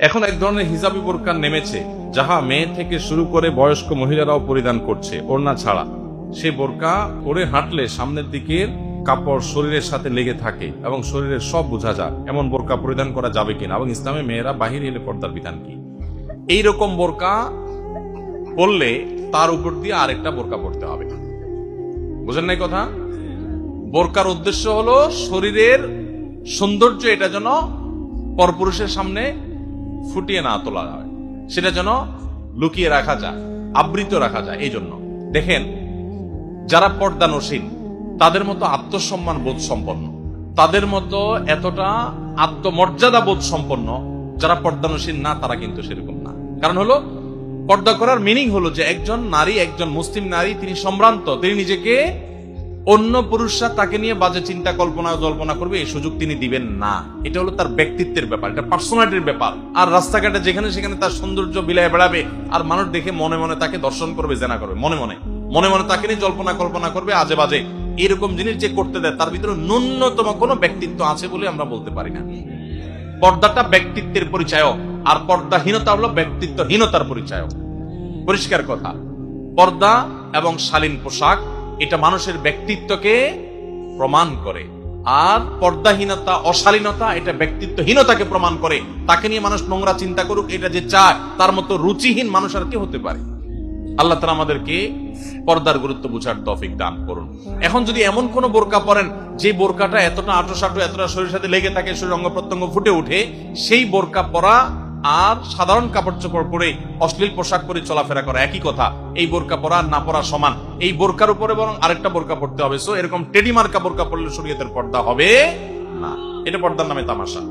এখন এক ধরনের হিজাবি বোরকা নেমেছে, যাহা মেয়ে থেকে শুরু করে বয়স্ক মহিলারাও পরিধান করছে ওড়না ছাড়া। সে বোরকা পরে হাঁটলে সামনের দিকের কাপড় শরীরের সাথে লেগে থাকে এবং শরীরের সব বোঝা যায়, এমন বোরকা পরিধান করা যাবে কিনা, এবং ইসলামে মেয়েরা বাহির এলে পর্দার বিধান কি। এইরকম বোরকা পরলে তার উপর দিয়ে আরেকটা বোরকা পরতে হবে। বুঝেন নাই কথা? বোরকার উদ্দেশ্য হলো শরীরের সৌন্দর্য এটা যেন পরপুরুষের সামনে ফুটিয়ে না তোলা হয়, সেটা যেন লুকিয়ে রাখা যায়, আবৃত রাখা যায়। এই জন্য দেখেন, যারা পর্দানসীন তাদের মতো আত্মসম্মান বোধ সম্পন্ন, তাদের মতো এতটা আত্মমর্যাদা বোধ সম্পন্ন যারা পর্দানসীন না, তারা কিন্তু সেরকম না। কারণ হলো, পর্দা করার মিনিং হলো যে একজন নারী, একজন মুসলিম নারী, তিনি সম্ভ্রান্ত, তিনি নিজেকে অন্য পুরুষরা তাকে নিয়ে বাজে চিন্তা কল্পনা জল্পনা করবে এই সুযোগ তিনি দিবেন না। এটা হলো তার ব্যক্তিত্বের ব্যাপার, এটা পার্সোনালিটির ব্যাপার। আর রাস্তাঘাটে যেখানে সেখানে তার সৌন্দর্য বিলায় বেড়াবে, আর মানুষ দেখে মনে মনে তাকে দর্শন করবে, জেনা করবে, মনে মনে তাকে নিয়ে জল্পনা কল্পনা করবে আজে বাজে। এরকম জিনিস যে করতে দেয় তার ভিতরে ন্যূনতম কোনো ব্যক্তিত্ব আছে বলে আমরা বলতে পারি না। পর্দাটা ব্যক্তিত্বের পরিচয়, আর পর্দাহীনতা হলো ব্যক্তিত্বহীনতার পরিচয়। পরিষ্কার কথা। পর্দা এবং শালীন পোশাক এটা মানুষের ব্যক্তিত্বকে প্রমাণ করে, আর পর্দাহীনতা, অশালীনতা এটা ব্যক্তিত্বহীনতাকে প্রমাণ করে। তাকে নিয়ে মানুষ নোংরা চিন্তা করুক, এটা যে চায়, তার মতো রুচিহীন মানুষ আর কি হতে পারে। আল্লাহ তাআলা আমাদেরকে পর্দার গুরুত্ব বুঝার তৌফিক দান করুন। এখন যদি এমন কোন বোরকা পরেন যে বোরকাটা এতটা আঁটো এতটা শরীরের সাথে লেগে থাকে, শরীর অঙ্গ প্রত্যঙ্গ ফুটে উঠে, সেই বোরকা পরা আর সাধারণ কাপড় চোপড় পরে অশ্লীল পোশাক পরে চলাফেরা করা একই কথা। এই বোরকা পরা না পরা সমান। এই বোরকার উপরে বরং আরেকটা বোরকা পড়তে হবে। সো এরকম টেডি মার্কা বোরকা পরলে শরীয়তের পর্দা হবে না, এটা পর্দার নামে তামাশা।